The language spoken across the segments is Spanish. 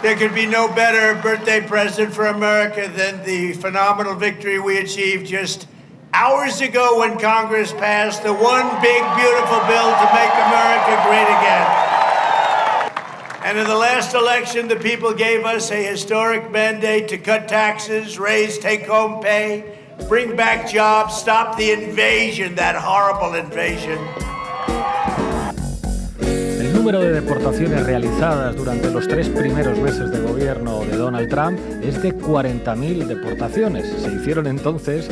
There could be no better birthday present for America than the phenomenal victory we achieved just hours ago when Congress passed the one big, beautiful bill to make America great again. And in the last election, the people gave us a historic mandate to cut taxes, raise take-home pay, bring back jobs, stop the invasion, that horrible invasion. El número de deportaciones realizadas durante los 3 primeros meses de gobierno de Donald Trump es de 40.000 deportaciones. Se hicieron entonces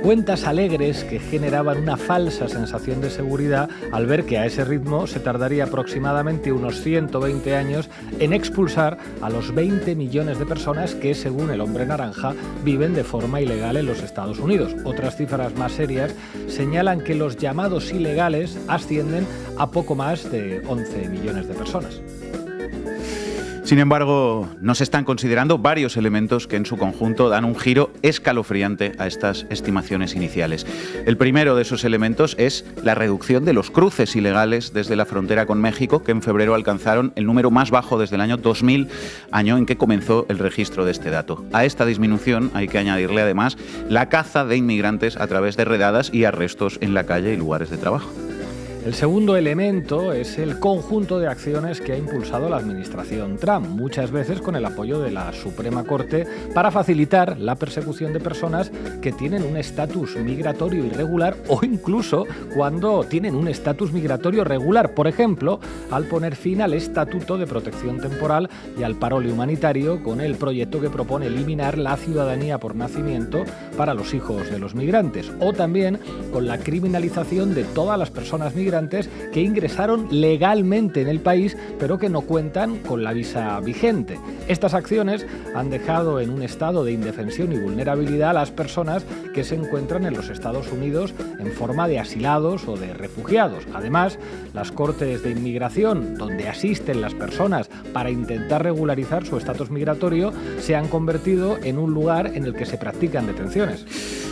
cuentas alegres que generaban una falsa sensación de seguridad al ver que a ese ritmo se tardaría aproximadamente unos 120 años en expulsar a los 20 millones de personas que, según el Hombre Naranja, viven de forma ilegal en los Estados Unidos. Otras cifras más serias señalan que los llamados ilegales ascienden a poco más de 11 millones de personas. Sin embargo, no se están considerando varios elementos que en su conjunto dan un giro escalofriante a estas estimaciones iniciales. El primero de esos elementos es la reducción de los cruces ilegales desde la frontera con México, que en febrero alcanzaron el número más bajo desde el año 2000, año en que comenzó el registro de este dato. A esta disminución hay que añadirle además la caza de inmigrantes a través de redadas y arrestos en la calle y lugares de trabajo. El segundo elemento es el conjunto de acciones que ha impulsado la administración Trump, muchas veces con el apoyo de la Suprema Corte, para facilitar la persecución de personas que tienen un estatus migratorio irregular o incluso cuando tienen un estatus migratorio regular, por ejemplo, al poner fin al Estatuto de Protección Temporal y al parole humanitario con el proyecto que propone eliminar la ciudadanía por nacimiento para los hijos de los migrantes, o también con la criminalización de todas las personas migrantes que ingresaron legalmente en el país pero que no cuentan con la visa vigente. Estas acciones han dejado en un estado de indefensión y vulnerabilidad a las personas que se encuentran en los Estados Unidos en forma de asilados o de refugiados. Además, las cortes de inmigración, donde asisten las personas para intentar regularizar su estatus migratorio, se han convertido en un lugar en el que se practican detenciones.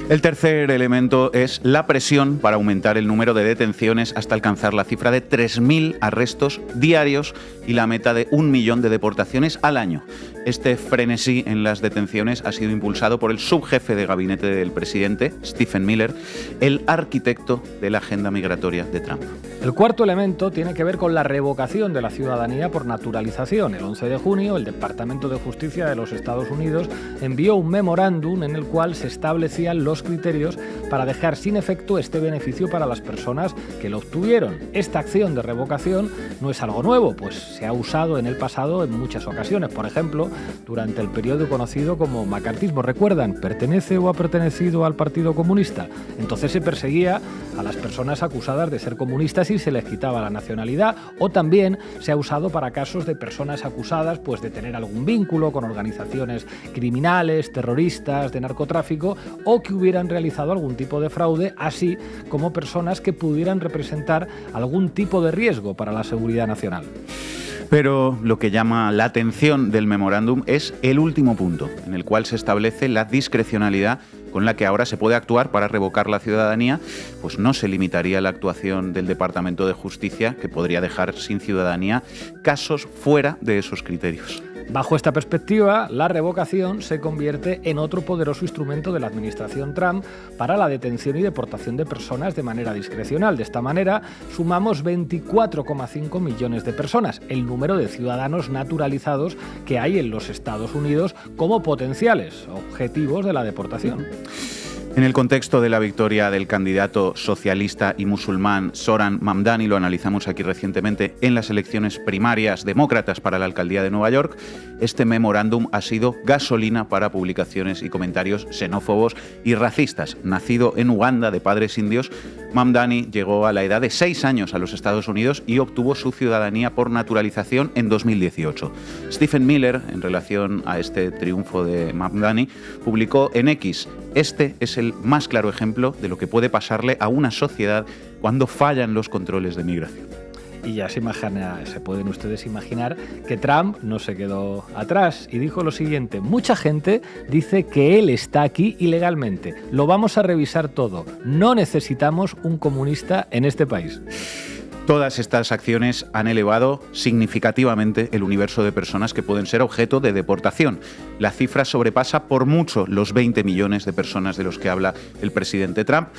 El tercer elemento es la presión para aumentar el número de detenciones hasta alcanzar la cifra de 3.000 arrestos diarios y la meta de 1 millón de deportaciones al año. Este frenesí en las detenciones ha sido impulsado por el subjefe de gabinete del presidente, Stephen Miller, el arquitecto de la agenda migratoria de Trump. El cuarto elemento tiene que ver con la revocación de la ciudadanía por naturalización. El 11 de junio, el Departamento de Justicia de los Estados Unidos envió un memorándum en el cual se establecían los criterios para dejar sin efecto este beneficio para las personas que lo obtuvieron. Esta acción de revocación no es algo nuevo, pues se ha usado en el pasado en muchas ocasiones. Por ejemplo, durante el periodo conocido como macartismo. ¿Recuerdan? ¿Pertenece o ha pertenecido al Partido Comunista? Entonces se perseguía a las personas acusadas de ser comunistas y se les quitaba la nacionalidad, o también se ha usado para casos de personas acusadas pues de tener algún vínculo con organizaciones criminales, terroristas, de narcotráfico, o que hubieran realizado algún tipo de fraude, así como personas que pudieran representar algún tipo de riesgo para la seguridad nacional. Pero lo que llama la atención del memorándum es el último punto, en el cual se establece la discrecionalidad con la que ahora se puede actuar para revocar la ciudadanía, pues no se limitaría la actuación del Departamento de Justicia, que podría dejar sin ciudadanía casos fuera de esos criterios. Bajo esta perspectiva, la revocación se convierte en otro poderoso instrumento de la administración Trump para la detención y deportación de personas de manera discrecional. De esta manera, sumamos 24,5 millones de personas, el número de ciudadanos naturalizados que hay en los Estados Unidos como potenciales objetivos de la deportación. En el contexto de la victoria del candidato socialista y musulmán Zohran Mamdani, lo analizamos aquí recientemente en las elecciones primarias demócratas para la alcaldía de Nueva York, este memorándum ha sido gasolina para publicaciones y comentarios xenófobos y racistas. Nacido en Uganda de padres indios, Mamdani llegó a la edad de 6 años a los Estados Unidos y obtuvo su ciudadanía por naturalización en 2018. Stephen Miller, en relación a este triunfo de Mamdani, publicó en X: este es el más claro ejemplo de lo que puede pasarle a una sociedad cuando fallan los controles de migración. Y ya se pueden ustedes imaginar que Trump no se quedó atrás y dijo lo siguiente: mucha gente dice que él está aquí ilegalmente, lo vamos a revisar todo, no necesitamos un comunista en este país. Todas estas acciones han elevado significativamente el universo de personas que pueden ser objeto de deportación. La cifra sobrepasa por mucho los 20 millones de personas de los que habla el presidente Trump.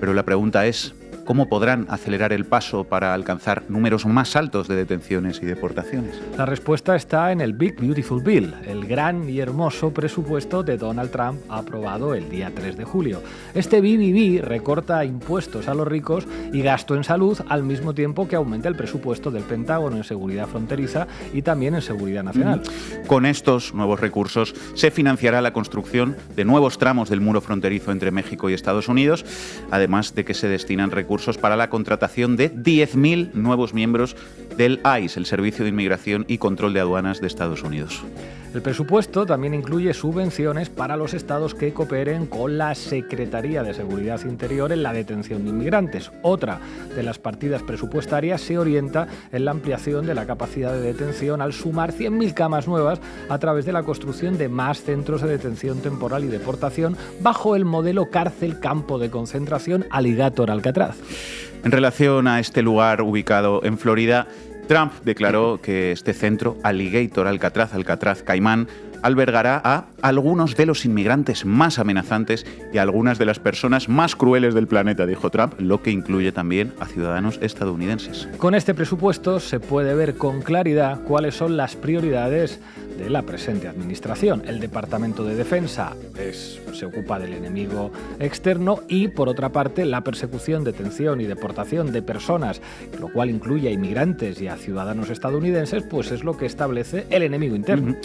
Pero la pregunta es, ¿cómo podrán acelerar el paso para alcanzar números más altos de detenciones y deportaciones? La respuesta está en el Big Beautiful Bill, el gran y hermoso presupuesto de Donald Trump aprobado el día 3 de julio. Este BBB recorta impuestos a los ricos y gasto en salud al mismo tiempo que aumenta el presupuesto del Pentágono en seguridad fronteriza y también en seguridad nacional. Con estos nuevos recursos se financiará la construcción de nuevos tramos del muro fronterizo entre México y Estados Unidos, además de que se destinan recursos para la contratación de 10.000 nuevos miembros del ICE, el Servicio de Inmigración y Control de Aduanas de Estados Unidos. El presupuesto también incluye subvenciones para los estados que cooperen con la Secretaría de Seguridad Interior en la detención de inmigrantes. Otra de las partidas presupuestarias se orienta en la ampliación de la capacidad de detención al sumar 100.000 camas nuevas a través de la construcción de más centros de detención temporal y deportación bajo el modelo cárcel-campo de concentración Alligator Alcatraz. En relación a este lugar ubicado en Florida, Trump declaró que este centro, Alligator Alcatraz Caimán, albergará a algunos de los inmigrantes más amenazantes y a algunas de las personas más crueles del planeta, dijo Trump, lo que incluye también a ciudadanos estadounidenses. Con este presupuesto se puede ver con claridad cuáles son las prioridades de la presente administración. El Departamento de Defensa se ocupa del enemigo externo y, por otra parte, la persecución, detención y deportación de personas, lo cual incluye a inmigrantes y a ciudadanos estadounidenses, pues es lo que establece el enemigo interno.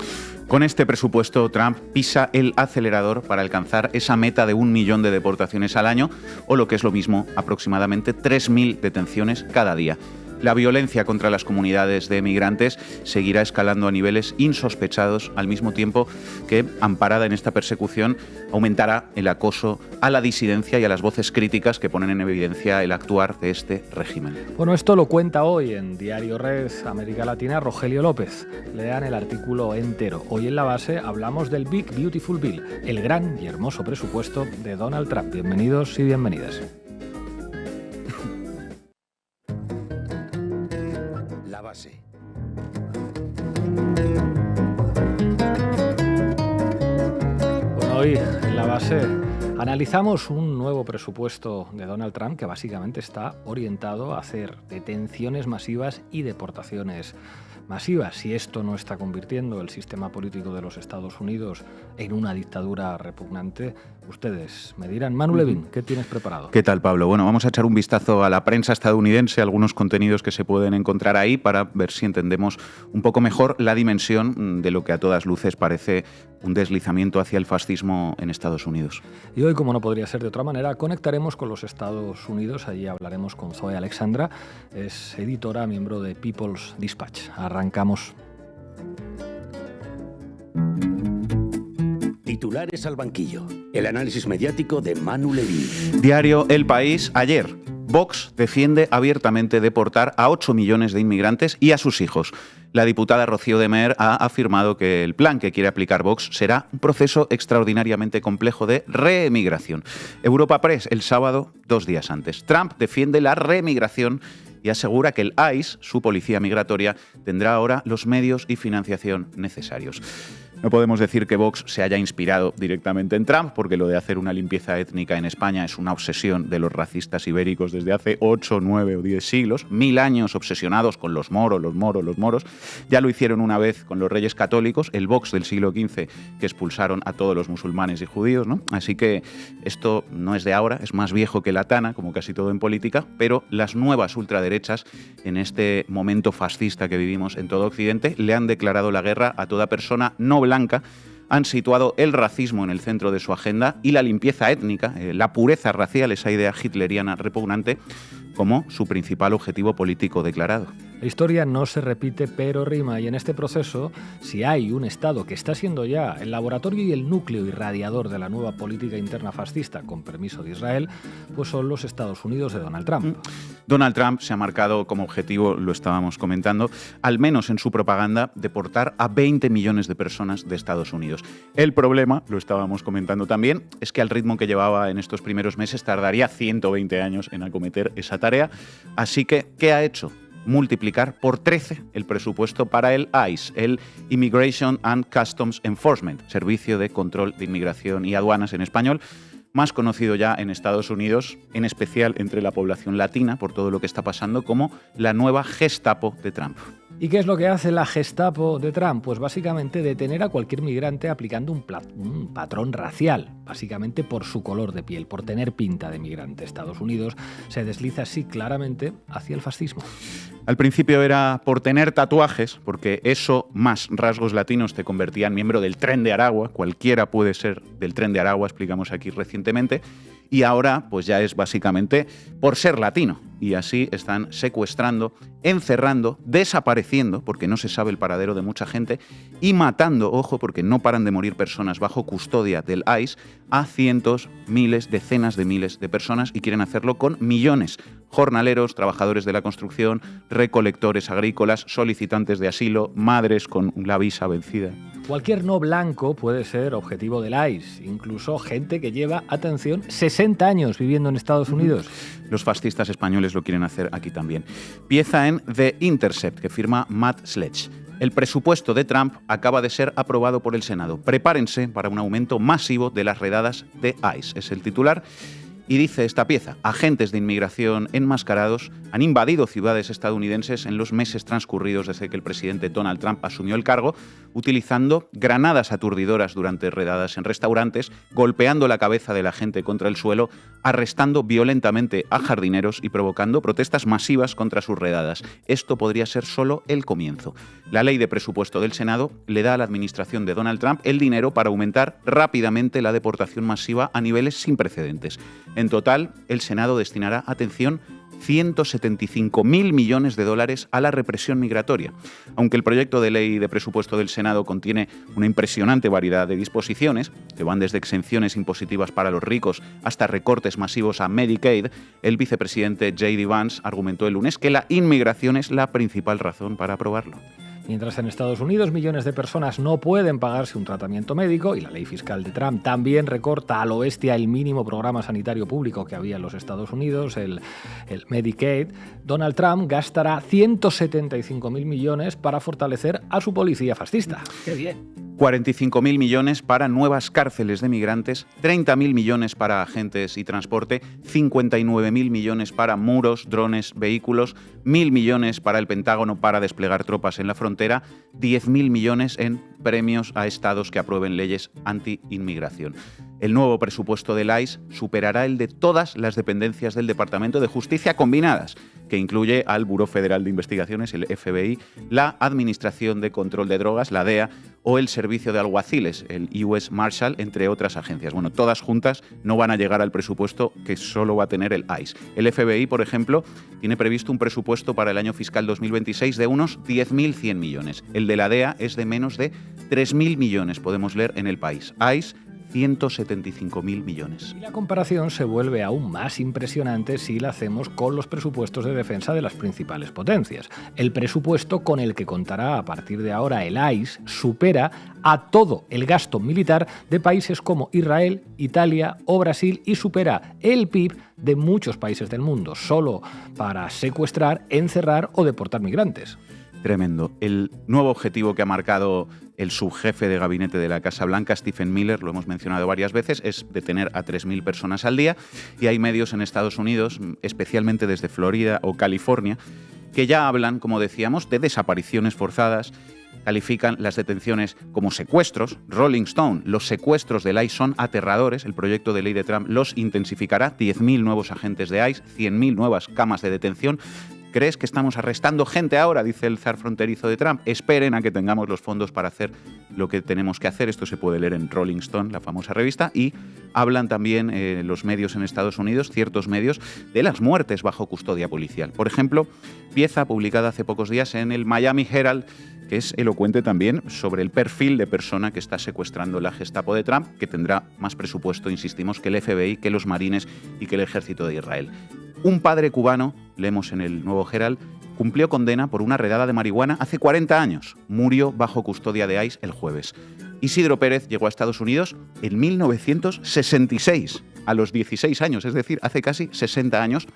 Con este presupuesto, Trump pisa el acelerador para alcanzar esa meta de 1 millón de deportaciones al año, o lo que es lo mismo, aproximadamente 3.000 detenciones cada día. La violencia contra las comunidades de migrantes seguirá escalando a niveles insospechados, al mismo tiempo que, amparada en esta persecución, aumentará el acoso a la disidencia y a las voces críticas que ponen en evidencia el actuar de este régimen. Bueno, esto lo cuenta hoy en Diario Red América Latina Rogelio López. Lean el artículo entero. Hoy en La Base hablamos del Big Beautiful Bill, el gran y hermoso presupuesto de Donald Trump. Bienvenidos y bienvenidas. La Base. Bueno, hoy en La Base analizamos un nuevo presupuesto de Donald Trump que básicamente está orientado a hacer detenciones masivas y deportaciones masivas. Si esto no está convirtiendo el sistema político de los Estados Unidos en una dictadura repugnante, ustedes me dirán. Manu Levin, ¿qué tienes preparado? ¿Qué tal, Pablo? Bueno, vamos a echar un vistazo a la prensa estadounidense, algunos contenidos que se pueden encontrar ahí para ver si entendemos un poco mejor la dimensión de lo que a todas luces parece un deslizamiento hacia el fascismo en Estados Unidos. Y hoy, como no podría ser de otra manera, conectaremos con los Estados Unidos. Allí hablaremos con Zoe Alexandra, es editora, miembro de People's Dispatch. Arrancamos. Titulares al banquillo. El análisis mediático de Manu Levin. Diario El País, ayer. Vox defiende abiertamente deportar a 8 millones de inmigrantes y a sus hijos. La diputada Rocío de Meer ha afirmado que el plan que quiere aplicar Vox será un proceso extraordinariamente complejo de reemigración. Europa Press, el sábado, 2 días antes. Trump defiende la reemigración y asegura que el ICE, su policía migratoria, tendrá ahora los medios y financiación necesarios. No podemos decir que Vox se haya inspirado directamente en Trump, porque lo de hacer una limpieza étnica en España es una obsesión de los racistas ibéricos desde hace 8, 9 o 10 siglos, 1000 años obsesionados con los moros. Ya lo hicieron una vez con los reyes católicos, el Vox del siglo XV, que expulsaron a todos los musulmanes y judíos, ¿no? Así que esto no es de ahora, es más viejo que la tana, como casi todo en política, pero las nuevas ultraderechas, en este momento fascista que vivimos en todo Occidente, le han declarado la guerra a toda persona no blanca, han situado el racismo en el centro de su agenda y la limpieza étnica, la pureza racial, esa idea hitleriana repugnante, como su principal objetivo político declarado. La historia no se repite, pero rima, y en este proceso, si hay un Estado que está siendo ya el laboratorio y el núcleo irradiador de la nueva política interna fascista, con permiso de Israel, pues son los Estados Unidos de Donald Trump. Donald Trump se ha marcado como objetivo, lo estábamos comentando, al menos en su propaganda, deportar a 20 millones de personas de Estados Unidos. El problema, lo estábamos comentando también, es que al ritmo que llevaba en estos primeros meses tardaría 120 años en acometer esa tarea. Así que, ¿qué ha hecho? Multiplicar por 13 el presupuesto para el ICE, el Immigration and Customs Enforcement, Servicio de Control de Inmigración y Aduanas en español, más conocido ya en Estados Unidos, en especial entre la población latina, por todo lo que está pasando, como la nueva Gestapo de Trump. ¿Y qué es lo que hace la Gestapo de Trump? Pues básicamente detener a cualquier migrante aplicando un patrón racial, básicamente por su color de piel, por tener pinta de migrante. Estados Unidos se desliza así claramente hacia el fascismo. Al principio era por tener tatuajes, porque eso más rasgos latinos te convertía en miembro del Tren de Aragua. Cualquiera puede ser del Tren de Aragua, explicamos aquí recientemente. Y ahora pues ya es básicamente por ser latino. Y así están secuestrando, encerrando, desapareciendo, porque no se sabe el paradero de mucha gente, y matando, ojo, porque no paran de morir personas bajo custodia del ICE, a cientos, miles, decenas de miles de personas, y quieren hacerlo con millones. Jornaleros, trabajadores de la construcción, recolectores agrícolas, solicitantes de asilo, madres con la visa vencida. Cualquier no blanco puede ser objetivo del ICE, incluso gente que lleva, atención, 60 años viviendo en Estados Unidos. Los fascistas españoles lo quieren hacer aquí también. Pieza en The Intercept, que firma Matt Sledge. El presupuesto de Trump acaba de ser aprobado por el Senado. Prepárense para un aumento masivo de las redadas de ICE. Es el titular. Y dice esta pieza, agentes de inmigración enmascarados han invadido ciudades estadounidenses en los meses transcurridos desde que el presidente Donald Trump asumió el cargo, utilizando granadas aturdidoras durante redadas en restaurantes, golpeando la cabeza de la gente contra el suelo, arrestando violentamente a jardineros y provocando protestas masivas contra sus redadas. Esto podría ser solo el comienzo. La ley de presupuesto del Senado le da a la administración de Donald Trump el dinero para aumentar rápidamente la deportación masiva a niveles sin precedentes. En total, el Senado destinará, atención, 175.000 millones de dólares a la represión migratoria. Aunque el proyecto de ley de presupuesto del Senado contiene una impresionante variedad de disposiciones, que van desde exenciones impositivas para los ricos hasta recortes masivos a Medicaid, el vicepresidente J.D. Vance argumentó el lunes que la inmigración es la principal razón para aprobarlo. Mientras en Estados Unidos millones de personas no pueden pagarse un tratamiento médico y la ley fiscal de Trump también recorta a lo bestia el mínimo programa sanitario público que había en los Estados Unidos, el Medicaid, Donald Trump gastará 175.000 millones para fortalecer a su policía fascista. ¡Qué bien! 45.000 millones para nuevas cárceles de migrantes, 30.000 millones para agentes y transporte, 59.000 millones para muros, drones, vehículos, 1.000 millones para el Pentágono para desplegar tropas en la frontera, 10.000 millones en premios a estados que aprueben leyes anti-inmigración. El nuevo presupuesto del ICE superará el de todas las dependencias del Departamento de Justicia combinadas, que incluye al Buró Federal de Investigaciones, el FBI, la Administración de Control de Drogas, la DEA, o el Servicio de Alguaciles, el US Marshal, entre otras agencias. Bueno, todas juntas no van a llegar al presupuesto que solo va a tener el ICE. El FBI, por ejemplo, tiene previsto un presupuesto para el año fiscal 2026 de unos 10.100 millones. El de la DEA es de menos de 3.000 millones, podemos leer en El País. ICE, 175.000 millones. Y la comparación se vuelve aún más impresionante si la hacemos con los presupuestos de defensa de las principales potencias. El presupuesto con el que contará a partir de ahora el ICE supera a todo el gasto militar de países como Israel, Italia o Brasil y supera el PIB de muchos países del mundo, solo para secuestrar, encerrar o deportar migrantes. Tremendo. El nuevo objetivo que ha marcado el subjefe de gabinete de la Casa Blanca, Stephen Miller, lo hemos mencionado varias veces, es detener a 3.000 personas al día. Y hay medios en Estados Unidos, especialmente desde Florida o California, que ya hablan, como decíamos, de desapariciones forzadas. Califican las detenciones como secuestros. Rolling Stone, los secuestros del ICE son aterradores. El proyecto de ley de Trump los intensificará. 10.000 nuevos agentes de ICE, 100.000 nuevas camas de detención. ¿Crees que estamos arrestando gente ahora?, dice el zar fronterizo de Trump. Esperen a que tengamos los fondos para hacer lo que tenemos que hacer. Esto se puede leer en Rolling Stone, la famosa revista. Y hablan también los medios en Estados Unidos, ciertos medios, de las muertes bajo custodia policial. Por ejemplo, pieza publicada hace pocos días en el Miami Herald, que es elocuente también sobre el perfil de persona que está secuestrando la Gestapo de Trump, que tendrá más presupuesto, insistimos, que el FBI, que los marines y que el ejército de Israel. Un padre cubano, leemos en el Nuevo Herald, cumplió condena por una redada de marihuana hace 40 años. Murió bajo custodia de ICE el jueves. Isidro Pérez llegó a Estados Unidos en 1966, a los 16 años, es decir, hace casi 60 años,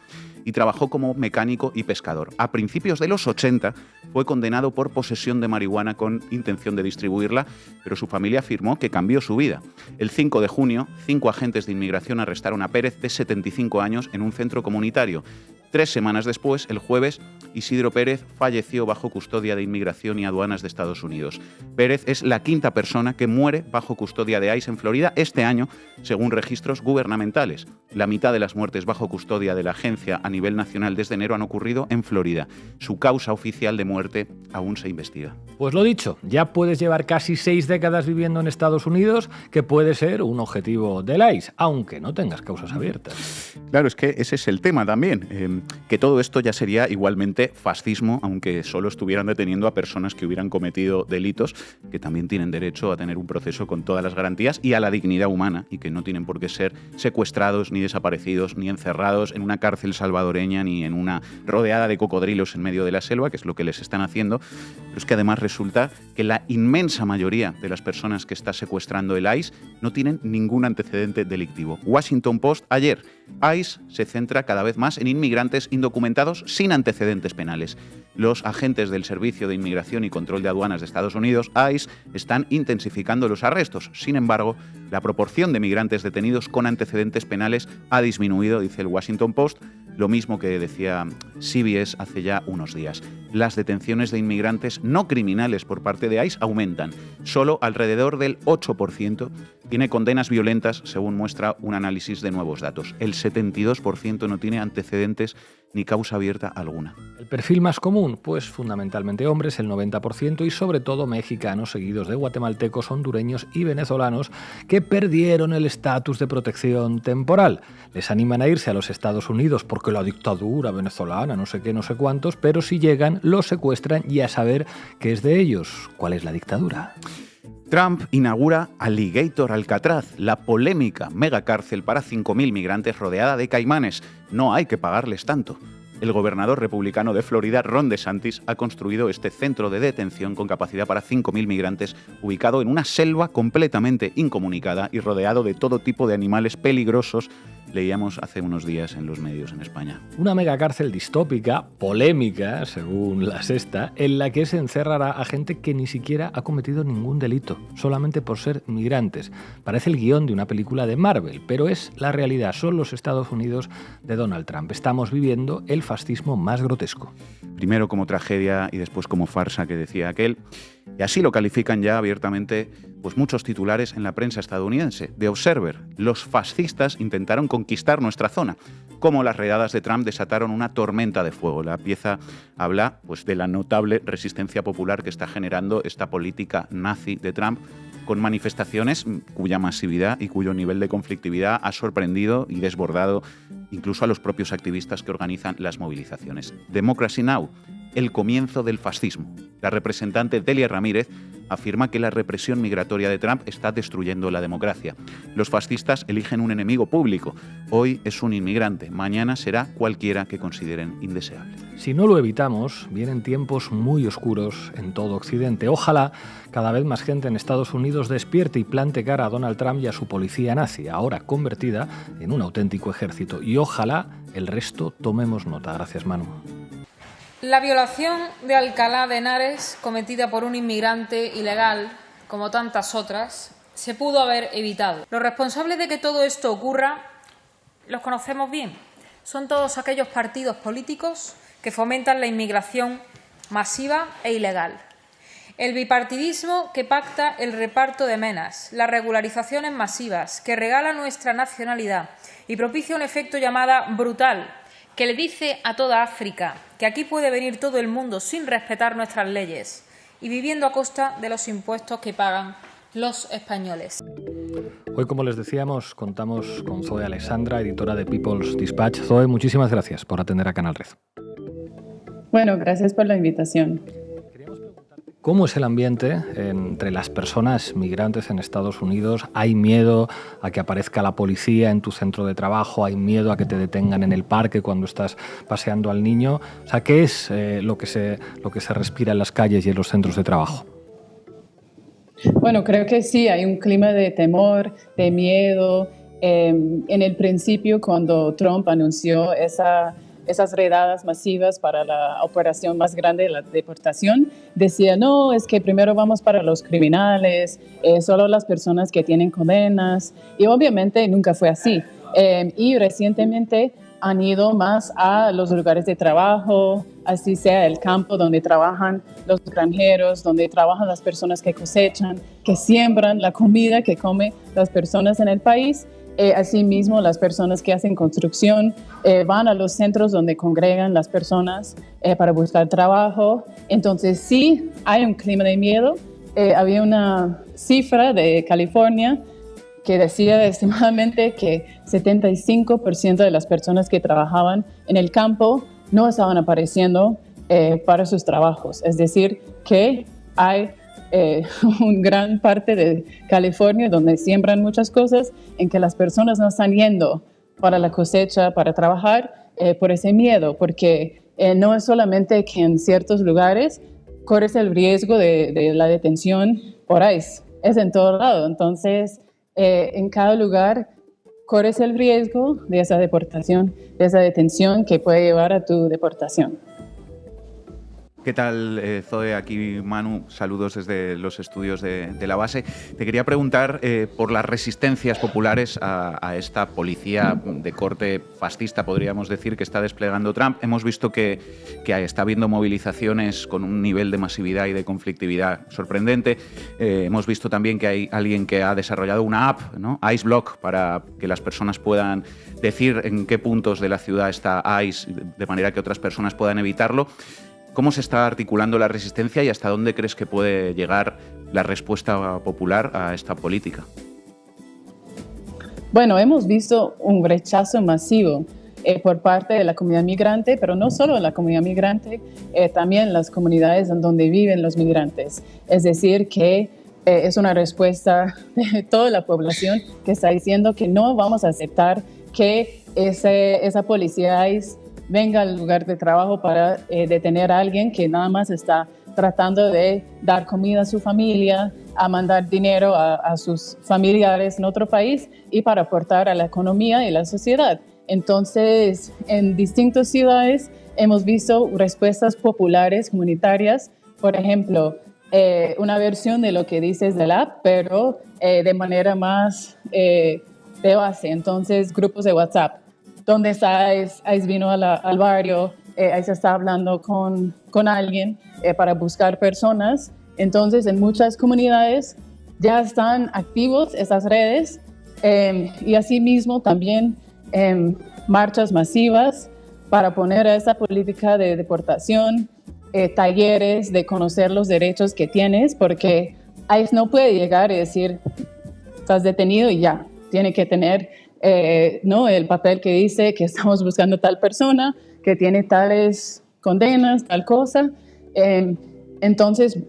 y trabajó como mecánico y pescador. A principios de los 80 fue condenado por posesión de marihuana con intención de distribuirla, pero su familia afirmó que cambió su vida. El 5 de junio, 5 agentes de inmigración arrestaron a Pérez, de 75 años, en un centro comunitario. 3 semanas después, el jueves, Isidro Pérez falleció bajo custodia de Inmigración y Aduanas de Estados Unidos. Pérez es la 5ª persona que muere bajo custodia de ICE en Florida este año, según registros gubernamentales. La mitad de las muertes bajo custodia de la agencia a nivel nacional desde enero han ocurrido en Florida. Su causa oficial de muerte aún se investiga. Pues lo dicho, ya puedes llevar casi 6 décadas viviendo en Estados Unidos, que puede ser un objetivo del ICE, aunque no tengas causas abiertas. Claro, es que ese es el tema también, que todo esto ya sería igualmente fascismo, aunque solo estuvieran deteniendo a personas que hubieran cometido delitos, que también tienen derecho a tener un proceso con todas las garantías y a la dignidad humana, y que no tienen por qué ser secuestrados, ni desaparecidos, ni encerrados en una cárcel salvadoreña, ni en una rodeada de cocodrilos en medio de la selva, que es lo que les están haciendo. Pero es que además resulta que la inmensa mayoría de las personas que está secuestrando el ICE no tienen ningún antecedente delictivo. Washington Post ayer: ICE se centra cada vez más en inmigrantes indocumentados sin antecedentes penales. Los agentes del Servicio de Inmigración y Control de Aduanas de Estados Unidos, ICE, están intensificando los arrestos. Sin embargo, la proporción de migrantes detenidos con antecedentes penales ha disminuido, dice el Washington Post, lo mismo que decía CBS hace ya unos días. Las detenciones de inmigrantes no criminales por parte de ICE aumentan. Solo alrededor del 8% tiene condenas violentas, según muestra un análisis de nuevos datos. El 72% no tiene antecedentes ni causa abierta alguna. El perfil más común, pues fundamentalmente hombres, el 90%, y sobre todo mexicanos, seguidos de guatemaltecos, hondureños y venezolanos, que perdieron el estatus de protección temporal. Les animan a irse a los Estados Unidos porque la dictadura venezolana, no sé qué, no sé cuántos, pero si llegan, los secuestran y a saber qué es de ellos. ¿Cuál es la dictadura? Trump inaugura Alligator Alcatraz, la polémica megacárcel para 5.000 migrantes rodeada de caimanes. No hay que pagarles tanto. El gobernador republicano de Florida, Ron DeSantis, ha construido este centro de detención con capacidad para 5.000 migrantes, ubicado en una selva completamente incomunicada y rodeado de todo tipo de animales peligrosos, leíamos hace unos días en los medios en España. Una megacárcel distópica, polémica, según La Sexta, en la que se encerrará a gente que ni siquiera ha cometido ningún delito, solamente por ser migrantes. Parece el guión de una película de Marvel, pero es la realidad. Son los Estados Unidos de Donald Trump. Estamos viviendo el fascismo más grotesco. Primero como tragedia y después como farsa, que decía aquel. Y así lo califican ya abiertamente pues muchos titulares en la prensa estadounidense. The Observer: los fascistas intentaron conquistar nuestra zona. Cómo las redadas de Trump desataron una tormenta de fuego. La pieza habla pues de la notable resistencia popular que está generando esta política nazi de Trump, con manifestaciones cuya masividad y cuyo nivel de conflictividad ha sorprendido y desbordado incluso a los propios activistas que organizan las movilizaciones. Democracy Now!, el comienzo del fascismo. La representante Delia Ramírez afirma que la represión migratoria de Trump está destruyendo la democracia. Los fascistas eligen un enemigo público. Hoy es un inmigrante, mañana será cualquiera que consideren indeseable. Si no lo evitamos, vienen tiempos muy oscuros en todo Occidente. Ojalá cada vez más gente en Estados Unidos despierte y plante cara a Donald Trump y a su policía nazi, ahora convertida en un auténtico ejército. Y ojalá el resto tomemos nota. Gracias, Manu. La violación de Alcalá de Henares, cometida por un inmigrante ilegal, como tantas otras, se pudo haber evitado. Los responsables de que todo esto ocurra los conocemos bien. Son todos aquellos partidos políticos que fomentan la inmigración masiva e ilegal. El bipartidismo que pacta el reparto de menas, las regularizaciones masivas, que regala nuestra nacionalidad y propicia un efecto llamada brutal, que le dice a toda África que aquí puede venir todo el mundo sin respetar nuestras leyes y viviendo a costa de los impuestos que pagan los españoles. Hoy, como les decíamos, contamos con Zoe Alexandra, editora de People's Dispatch. Zoe, muchísimas gracias por atender a Canal Red. Bueno, gracias por la invitación. ¿Cómo es el ambiente entre las personas migrantes en Estados Unidos? ¿Hay miedo a que aparezca la policía en tu centro de trabajo? ¿Hay miedo a que te detengan en el parque cuando estás paseando al niño? O sea, ¿qué es lo que se respira en las calles y en los centros de trabajo? Bueno, creo que sí, hay un clima de temor, de miedo. En el principio, cuando Trump anunció esas redadas masivas para la operación más grande de la deportación, decía, no, es que primero vamos para los criminales, solo las personas que tienen condenas, y obviamente nunca fue así. Y recientemente han ido más a los lugares de trabajo, así sea el campo donde trabajan los granjeros, donde trabajan las personas que cosechan, que siembran la comida que comen las personas en el país. Asimismo, las personas que hacen construcción van a los centros donde congregan las personas para buscar trabajo. Entonces, sí, hay un clima de miedo. Había una cifra de California que decía estimadamente que 75% de las personas que trabajaban en el campo no estaban apareciendo para sus trabajos. Es decir, que hay una gran parte de California donde siembran muchas cosas en que las personas no están yendo para la cosecha, para trabajar, por ese miedo, porque no es solamente que en ciertos lugares corres el riesgo de la detención por ICE, es en todo lado. Entonces, en cada lugar corres el riesgo de esa deportación, de esa detención que puede llevar a tu deportación. ¿Qué tal, Zoe? Aquí Manu, saludos desde los estudios de la base. Te quería preguntar por las resistencias populares a esta policía de corte fascista, podríamos decir, que está desplegando Trump. Hemos visto que está habiendo movilizaciones con un nivel de masividad y de conflictividad sorprendente. Hemos visto también que hay alguien que ha desarrollado una app, ¿no? ICE Block, para que las personas puedan decir en qué puntos de la ciudad está ICE, de manera que otras personas puedan evitarlo. ¿Cómo se está articulando la resistencia y hasta dónde crees que puede llegar la respuesta popular a esta política? Bueno, hemos visto un rechazo masivo por parte de la comunidad migrante, pero no solo en la comunidad migrante, también en las comunidades en donde viven los migrantes. Es decir, que es una respuesta de toda la población que está diciendo que no vamos a aceptar que esa policía venga al lugar de trabajo para detener a alguien que nada más está tratando de dar comida a su familia, a mandar dinero a sus familiares en otro país y para aportar a la economía y la sociedad. Entonces, en distintas ciudades hemos visto respuestas populares, comunitarias, por ejemplo, una versión de lo que dices del app, pero de manera más de base. Entonces, grupos de WhatsApp, donde ICE vino al barrio, ICE está hablando con alguien para buscar personas. Entonces, en muchas comunidades ya están activos esas redes y asimismo también marchas masivas para poner a esa política de deportación, talleres de conocer los derechos que tienes, porque ICE no puede llegar y decir, estás detenido y ya, tiene que tener ¿no? el papel que dice que estamos buscando tal persona, que tiene tales condenas, tal cosa. Entonces,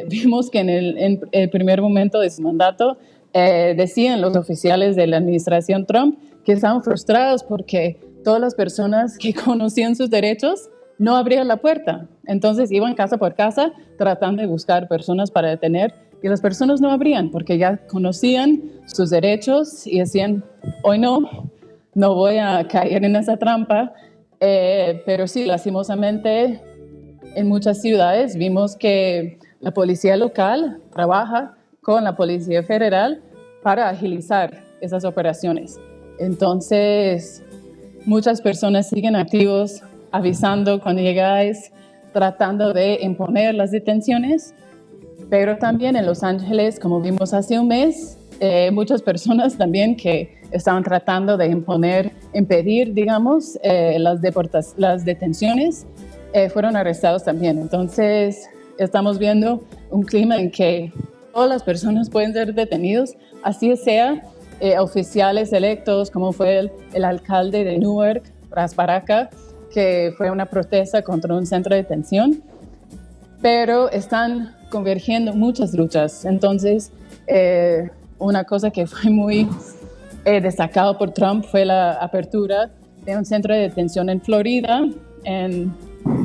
vimos que en el primer momento de su mandato decían los oficiales de la administración Trump que estaban frustrados porque todas las personas que conocían sus derechos no abrían la puerta. Entonces, iban casa por casa tratando de buscar personas para detener y las personas no abrían porque ya conocían sus derechos y decían, hoy no voy a caer en esa trampa. Pero sí, lastimosamente, en muchas ciudades vimos que la policía local trabaja con la policía federal para agilizar esas operaciones. Entonces, muchas personas siguen activos, avisando cuando llegáis, tratando de imponer las detenciones. Pero también en Los Ángeles, como vimos hace un mes, muchas personas también que estaban tratando de impedir, digamos, las detenciones, fueron arrestados también. Entonces, estamos viendo un clima en que todas las personas pueden ser detenidos, así sea oficiales electos, como fue el alcalde de Newark, Ras Baraka, que fue una protesta contra un centro de detención, pero están convergiendo muchas luchas. Entonces, una cosa que fue muy destacado por Trump fue la apertura de un centro de detención en Florida, en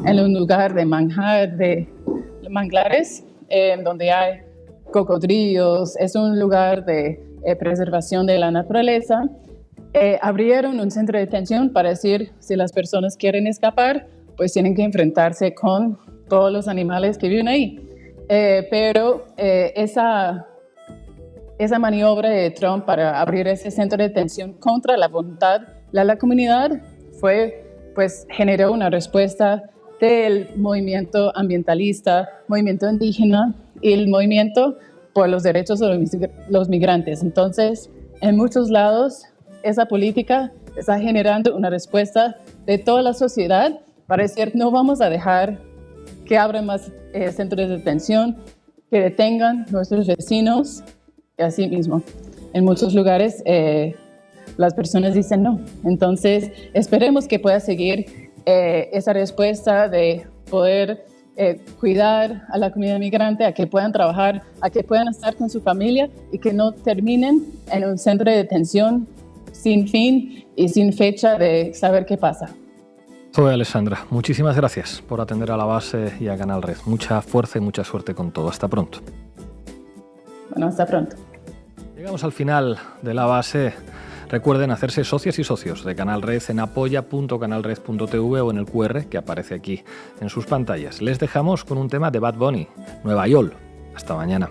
un lugar de manglares, donde hay cocodrilos. Es un lugar de preservación de la naturaleza. Abrieron un centro de detención para decir, si las personas quieren escapar, pues tienen que enfrentarse con todos los animales que viven ahí. Pero esa maniobra de Trump para abrir ese centro de detención contra la voluntad de la comunidad generó una respuesta del movimiento ambientalista, movimiento indígena y el movimiento por los derechos de los migrantes. Entonces, en muchos lados, esa política está generando una respuesta de toda la sociedad para decir, no vamos a dejar que abran más centros de detención, que detengan nuestros vecinos, y así mismo. En muchos lugares las personas dicen no. Entonces, esperemos que pueda seguir esa respuesta de poder cuidar a la comunidad migrante, a que puedan trabajar, a que puedan estar con su familia y que no terminen en un centro de detención sin fin y sin fecha de saber qué pasa. Zoe Alessandra, muchísimas gracias por atender a La Base y a Canal Red. Mucha fuerza y mucha suerte con todo. Hasta pronto. Bueno, hasta pronto. Llegamos al final de La Base. Recuerden hacerse socias y socios de Canal Red en apoya.canalred.tv o en el QR que aparece aquí en sus pantallas. Les dejamos con un tema de Bad Bunny, Nueva York. Hasta mañana.